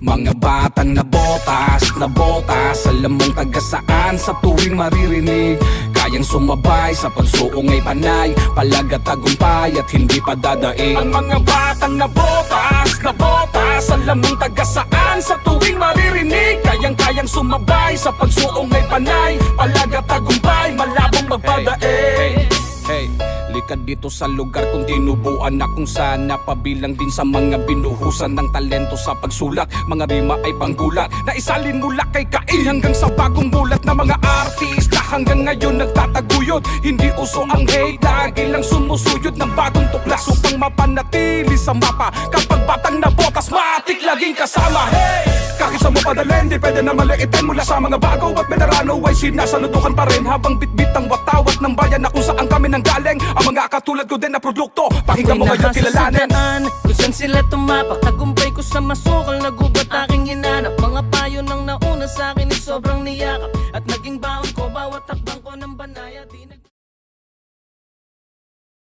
Mga batang nabotas, alam mong taga saan sa tuwing maririnig. Kayang sumabay sa pagsuong ay panay, palaga tagumpay at hindi pa dadaig. Ang mga batang nabotas, alam mong taga saan sa tuwing maririnig. Kayang sumabay sa pagsuong ay panay, palaga tagumpay, malabong magpadaig. Hey, likad dito sa lugar kung tinubuan na kung saan napabilang din sa mga binuhusan ng talento sa pagsulat. Mga rima ay panggulat na isalin mula kay Kain hanggang sa bagong mulat na mga artista hanggang ngayon nagtataguyod. Hindi uso ang hate, lagi lang sumusuyod ng bagong tuklas upang mapanatili sa mapa. Kapag batang nabotas, matik laging kasama. Hey! Kahit sa mapadalin, di pwede na maliitin mula sa mga bago at veterano ay sinasaludukan pa rin habang bitbit ang watawat ng bayan na kung saan kami nanggaling. Ang mga katulad ko din na produkto, pakinggan mo ngayon kilalanin. Kung saan sila tumapak, tagumpay ko sa masukal na gubat aking hinanap. Mga payo ng nauna sa akin ay sobrang niyakap.